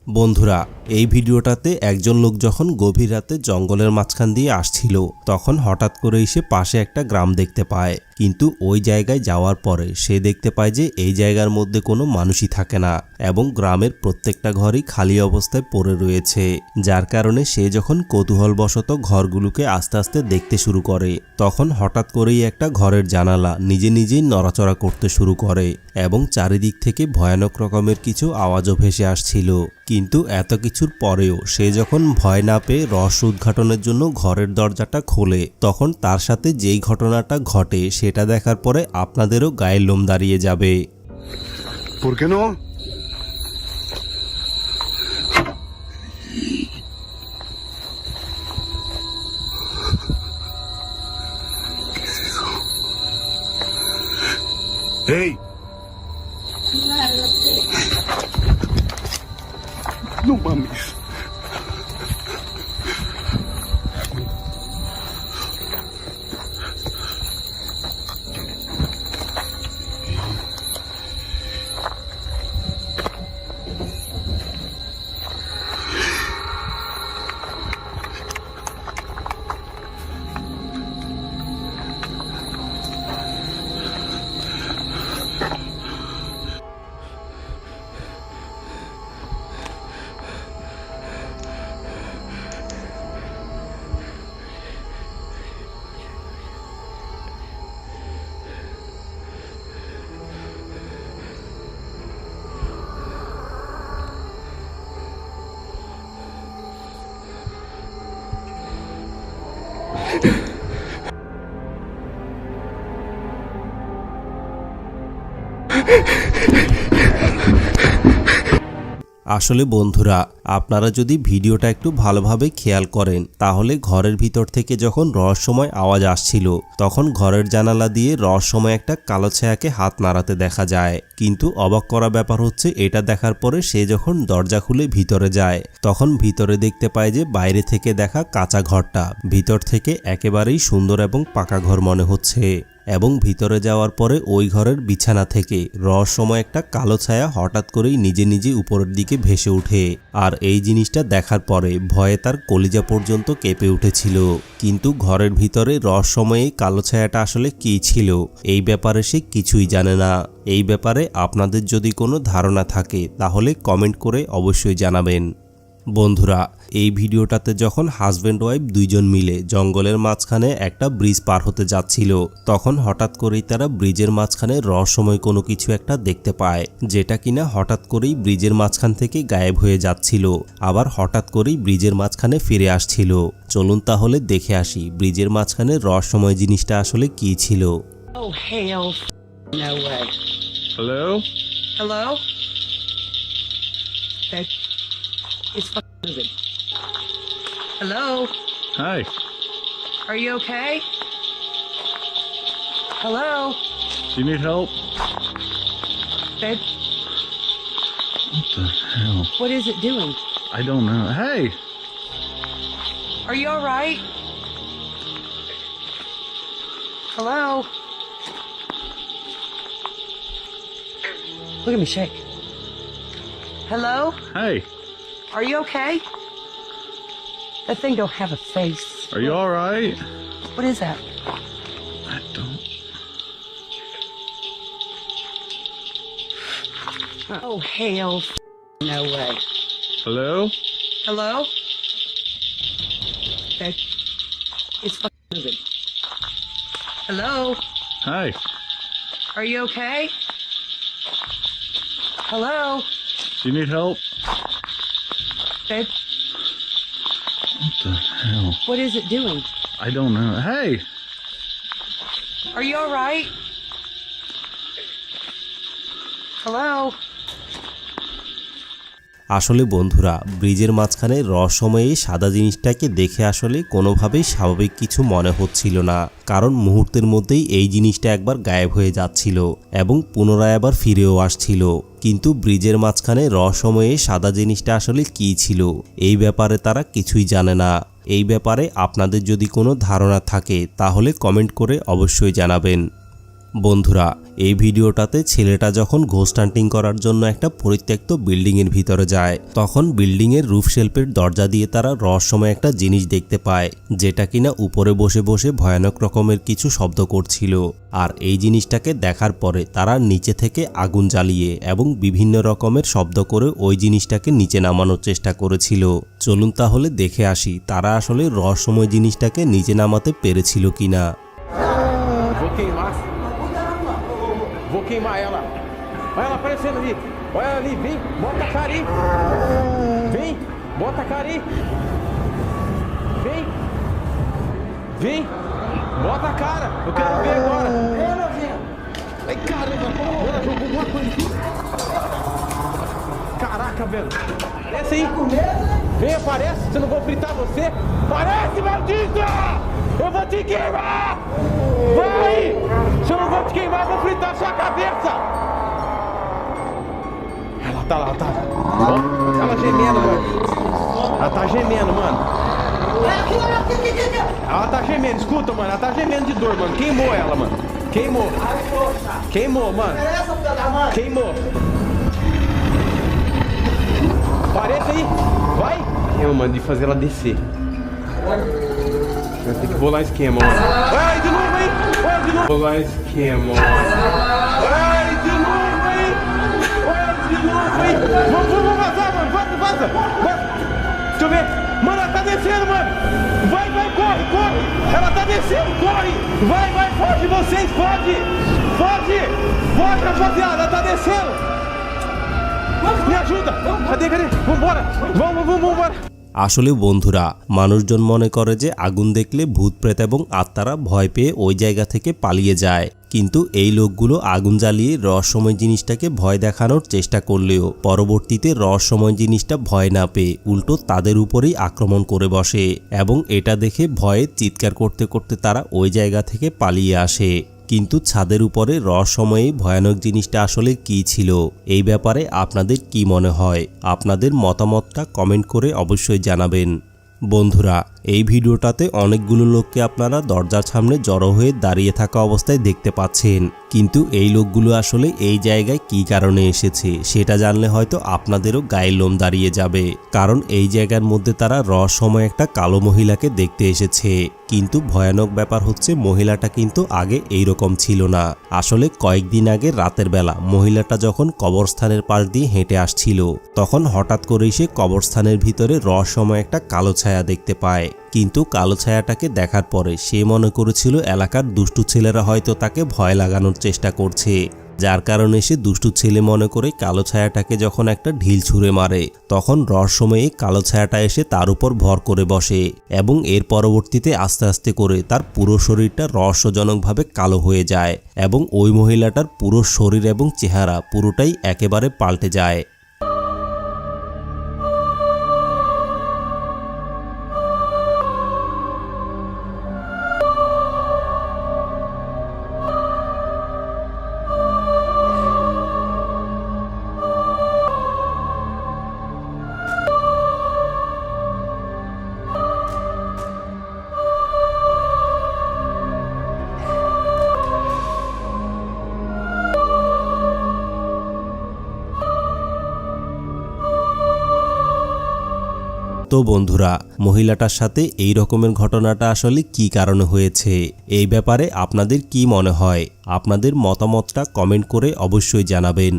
বন্ধুরা, এই ভিডিওটাতে একজন লোক যখন গভীর রাতে জঙ্গলের মাঝখান দিয়ে আসছিল তখন হঠাৎ করে এসে পাশে একটা গ্রাম দেখতে পায়। কিন্তু ওই জায়গায় যাওয়ার পরে সে দেখতে পায় যে এই জায়গার মধ্যে কোনো মানুষই থাকে না এবং গ্রামের প্রত্যেকটা ঘরই খালি অবস্থায় পড়ে রয়েছে। যার কারণে সে যখন কৌতূহলবশত ঘরগুলোকে আস্তে আস্তে দেখতে শুরু করে তখন হঠাৎ করেই একটা ঘরের জানালা নিজে নিজেই নড়াচড়া করতে শুরু করে এবং চারিদিক থেকে ভয়ানক রকমের কিছু আওয়াজও ভেসে আসছিল। কিন্তু এত কিছুর পরেও সে যখন ভয় না পেয়ে রহস্য উদ্ঘাটনের জন্য ঘরের দরজাটা খোলে তখন তার সাথে যেই ঘটনাটা ঘটে সেটা দেখার পরে আপনাদেরও গায়ের লোম দাঁড়িয়ে যাবে। ¿Por qué no? ¿Qué es eso? ¡Hey! No mames. আসলে বন্ধুরা, আপনারা যদি ভিডিওটা একটু ভালোভাবে খেয়াল করেন তাহলে ঘরের ভিতর থেকে যখন রহস্যময় আওয়াজ আসছিল তখন ঘরের জানালা দিয়ে রহস্যময় একটা কালো ছায়াকে হাত নাড়াতে দেখা যায়। কিন্তু অবাক করা ব্যাপার হচ্ছে এটা দেখার পরে সে যখন দরজা খুলে ভিতরে যায় তখন ভিতরে দেখতে পায় যে বাইরে থেকে দেখা কাঁচা ঘরটা ভিতর থেকে একেবারেই সুন্দর এবং পাকা ঘর মনে হচ্ছে। এবং ভিতরে যাওয়ার পরে ওই ঘরের বিছানা থেকে রহস্যময় একটা কালো ছায়া হঠাৎ করেই নিজে নিজে উপরের দিকে ভেসে ওঠে। আর এই জিনিসটা দেখার পরে ভয়ে তার কলিজা পর্যন্ত কেঁপে উঠেছিল। কিন্তু ঘরের ভিতরে রহস্যময় এই কালো ছায়াটা আসলে কী ছিল এই ব্যাপারে সে কিছুই জানে না। এই ব্যাপারে আপনাদের যদি কোনো ধারণা থাকে তাহলে কমেন্ট করে অবশ্যই জানাবেন। বন্ধুরা, এই ভিডিওটাতে যখন হাজব্যান্ড ওয়াইফ দুইজন মিলে জঙ্গলের মাঝখানে একটা ব্রিজ পার হতে যাচ্ছিল তখন হঠাৎ করেই তারা ব্রিজের মাঝখানে রহস্যময় কোনো কিছু একটা দেখতে পায়, যেটা কিনা হঠাৎ করেই ব্রিজের মাঝখান থেকে গায়েব হয়ে যাচ্ছিল আবার হঠাৎ করেই ব্রিজের মাঝখানে ফিরে আসছিল। চলুন তাহলে দেখে আসি ব্রিজের মাঝখানে রহস্যময় জিনিসটা আসলে কি ছিল। Oh hell no way. Hello? Hello? Okay. It's fucking moving. Hello? Hi. Are you okay? Hello? Do you need help? Babe, What the hell? what is it doing? I don't know. Hey! Are you alright? Hello? Look at me shake. Hello? Hey! Are you okay? That thing don't have a face. Are you alright? What is that? I don't... Oh hell no way. Hello? Hello? Okay. It's fucking moving. Hello? Hi. Are you okay? Hello? Do you need help? Babe, What the hell? what is it doing? I don't know. Hey! Are you alright? Hello? আসলে বন্ধুরা, ব্রিজের মাঝখানে রহস্যময় এই সাদা জিনিসটাকে দেখে আসলে কোনোভাবেই স্বাভাবিক কিছু মনে হচ্ছিল না, কারণ মুহূর্তের মধ্যেই এই জিনিসটা একবার গায়েব হয়ে যাচ্ছিল এবং পুনরায় আবার ফিরেও আসছিল। কিন্তু ব্রিজের মাঝখানে রহস্যময় এই সাদা জিনিসটা আসলে কী ছিল এই ব্যাপারে তারা কিছুই জানে না। এই ব্যাপারে আপনাদের যদি কোনো ধারণা থাকে তাহলে কমেন্ট করে অবশ্যই জানাবেন। বন্ধুরা, এই ভিডিওটাতে ছেলেটা যখন ঘোস্ট হান্টিং করার জন্য একটা পরিত্যক্ত বিল্ডিংয়ের ভিতরে যায়, তখন বিল্ডিংয়ের রুফ শেলফের দরজা দিয়ে তারা রহস্যময় একটা জিনিস দেখতে পায়, যেটা কিনা উপরে বসে বসে ভয়ানক রকমের কিছু শব্দ করছিল। আর এই জিনিসটাকে দেখার পরে তারা নিচে থেকে আগুন জ্বালিয়ে এবং বিভিন্ন রকমের শব্দ করে ওই জিনিসটাকে নিচে নামানোর চেষ্টা করেছিল। চলুন তাহলে দেখে আসি তারা আসলে রহস্যময় জিনিসটাকে নিচে নামাতে পেরেছিল কিনা। Vou queimar ela. Olha ela aparecendo ali. Olha ela ali. Vem, bota a cara aí. Vem, bota a cara aí. Vem. Vem. Bota a cara. Eu quero ver agora. Ai, caramba. Ela jogou alguma coisa aqui. Caraca, velho. Aparece aí. Vem, aparece. Se eu não vou fritar você. Aparece, maldita! Eu vou te queimar! Vai! Se eu não vou te queimar, eu vou fritar sua cabeça! Ela tá lá, ela tá. Ó, ela gemendo, mano. Ela tá gemendo, mano. Ela tá gemendo, escuta, mano. Ela tá gemendo de dor, mano. Queimou ela, mano. Queimou. Queimou, mano. Queimou. Aparece aí. Vai. Eu, mano, de fazer ela descer. Vai ter que bolar esquema, mano. Vai, de novo aí! Vai, de novo! Bolar esquema, mano. Vai, de novo aí! Vai, de novo aí! Vamos vazar, mano! Vaza! Deixa eu ver! Mano, ela tá descendo, mano! Vai, corre! Ela tá descendo, corre! Vai, foge vocês, foge! Foge, rapaziada! Ela tá descendo! Me ajuda! Cadê? Vambora! Vambora! আসলে বন্ধুরা, মানুষজন মনে করে যে আগুন দেখলে ভূত প্রেত এবং আত্মারা ভয় পেয়ে ওই জায়গা থেকে পালিয়ে যায়, কিন্তু এই লোকগুলো আগুন জ্বালিয়ে রহস্যময় জিনিসটাকে ভয় দেখানোর চেষ্টা করলেও পরবর্তীতে রহস্যময় জিনিসটা ভয় না পেয়ে উল্টো তাদের উপরেই আক্রমণ করে বসে এবং এটা দেখে ভয়ে চিৎকার করতে করতে তারা ওই জায়গা থেকে পালিয়ে আসে। কিন্তু ছাদের উপরে রহস্যময়ী ভয়ানক জিনিসটা আসলে কি ছিল, এই ব্যাপারে আপনাদের কি মনে হয়? আপনাদের মতামতটা কমেন্ট করে অবশ্যই জানাবেন। বন্ধুরা, এই ভিডিওটাতে অনেকগুলো লোককে আপনারা দরজার সামনে জড়ো হয়ে দাঁড়িয়ে থাকা অবস্থায় দেখতে পাচ্ছেন, কিন্তু এই লোকগুলো আসলে এই জায়গায় কি কারণে এসেছে সেটা জানলে হয়তো আপনাদেরও গায়ের লোম দাঁড়িয়ে যাবে। কারণ এই জায়গার মধ্যে তারা রহস্যময় একটা কালো মহিলাকে দেখতে এসেছে, কিন্তু ভয়ানক ব্যাপার হচ্ছে মহিলাটা কিন্তু আগে এইরকম ছিল না। আসলে কয়েকদিন আগে রাতের বেলা মহিলাটা যখন কবরস্থানের পাশ দিয়ে হেঁটে আসছিল, তখন হঠাৎ করেই সে কবরস্থানের ভিতরে রহস্যময় একটা কালো ছায়া দেখতে পায়। কিন্তু কালো ছায়াটাকে দেখার পরে সে মনে করেছিল এলাকার দুষ্টু ছেলেরা হয়তো তাকে ভয় লাগানোর চেষ্টা করছে, যার কারণে সে দুষ্টু ছেলে মনে করে কালো ছায়াটাকে যখন একটা ঢিল ছুঁড়ে মারে, তখন রহস্যময়ী কালো ছায়াটা এসে তার উপর ভর করে বসে এবং এর পরবর্তীতে আস্তে আস্তে করে তার পুরো শরীরটা রহস্যজনকভাবে কালো হয়ে যায় এবং ওই মহিলাটার পুরো শরীর এবং চেহারা পুরোটাই একেবারে পাল্টে যায়। তো বন্ধুরা, মহিলাটার সাথে এই রকমের ঘটনাটা আসলে কি কারণে হয়েছে, এই ব্যাপারে আপনাদের কি মনে হয়? আপনাদের মতামতটা কমেন্ট করে অবশ্যই জানাবেন।